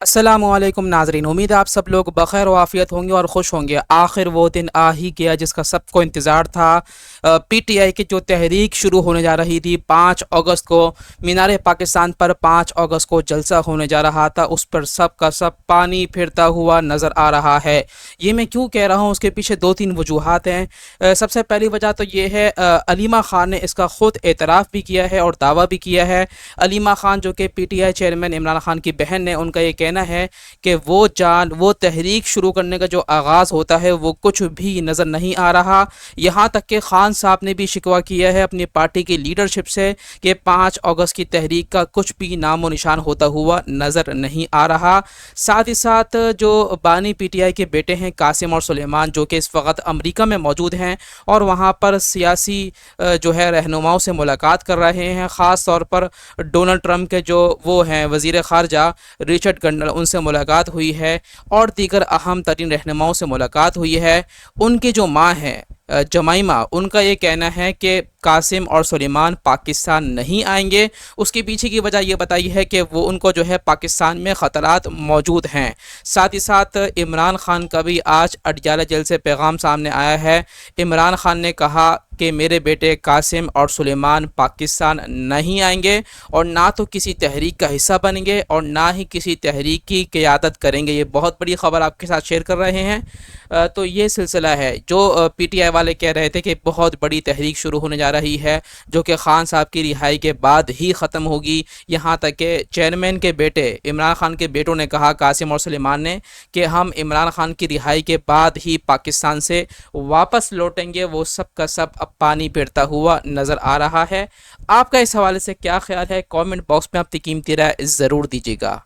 अस्सलाम वालेकुम नाजरीन, उम्मीद है आप सब लोग बखैर व आफियत होंगे और खुश होंगे। आखिर वो दिन आ ही गया जिसका सबको इंतज़ार था। पीटीआई की जो तहरीक शुरू होने जा रही थी 5 अगस्त को, मीनार पाकिस्तान पर 5 अगस्त को जलसा होने जा रहा था, उस पर सब का सब पानी फिरता हुआ नज़र आ रहा है। ये मैं क्यों कह रहा हूँ, उसके पीछे 2-3 वजूहात हैं। सबसे पहली वजह तो ये है, अलीमा ख़ान ने इसका ख़ुद एतराफ़ भी किया है और दावा भी किया है। अलीमा ख़ान जो कि पीटीआई चेयरमैन इमरान ख़ान की बहन है, उनका ये कहना है कि वो तहरीक शुरू करने का जो आगाज़ होता है वो कुछ भी नज़र नहीं आ रहा। यहाँ तक कि खान साहब ने भी शिकवा किया है अपनी पार्टी की लीडरशिप से कि 5 अगस्त की तहरीक का कुछ भी नामो निशान होता हुआ नज़र नहीं आ रहा। साथ ही साथ जो बानी पीटीआई के बेटे हैं कासिम और सुलेमान, जो कि इस वक्त अमेरिका में मौजूद हैं और वहाँ पर सियासी जो है रहनुमाओं से मुलाकात कर रहे हैं। ख़ास तौर पर डोनाल्ड ट्रंप के जो वो हैं वज़ीर ख़ारजा रिचर्ड गंडल, उनसे मुलाकात हुई है और दीगर अहम तरीन रहनुमाओं से मुलाकात हुई है। उनकी जो माँ है जमाइमा, उनका ये कहना है कि कासिम और सुलेमान पाकिस्तान नहीं आएंगे। उसके पीछे की वजह ये बताई है कि वो उनको जो है पाकिस्तान में ख़तरात मौजूद हैं। साथ ही साथ इमरान ख़ान का भी आज अडयाला जेल से पैगाम सामने आया है। इमरान ख़ान ने कहा कि मेरे बेटे कासिम और सुलेमान पाकिस्तान नहीं आएंगे और ना तो किसी तहरीक का हिस्सा बनेंगे और ना ही किसी तहरीक की क़यादत करेंगे। ये बहुत बड़ी ख़बर आपके साथ शेयर कर रहे हैं। तो ये सिलसिला है जो पीटीआई वाले कह रहे थे कि बहुत बड़ी तहरीक शुरू होने जा रही है, जो कि खान साहब की रिहाई के बाद ही ख़त्म होगी। यहाँ तक कि चेयरमैन के बेटे इमरान ख़ान के बेटों ने कहा, कासिम और सुलेमान ने, कि हम इमरान ख़ान की रिहाई के बाद ही पाकिस्तान से वापस लौटेंगे। वो सब का सब अब पानी फिरता हुआ नज़र आ रहा है। आपका इस हवाले से क्या ख्याल है? कमेंट बॉक्स में अपनी कीमती राय ज़रूर दीजिएगा।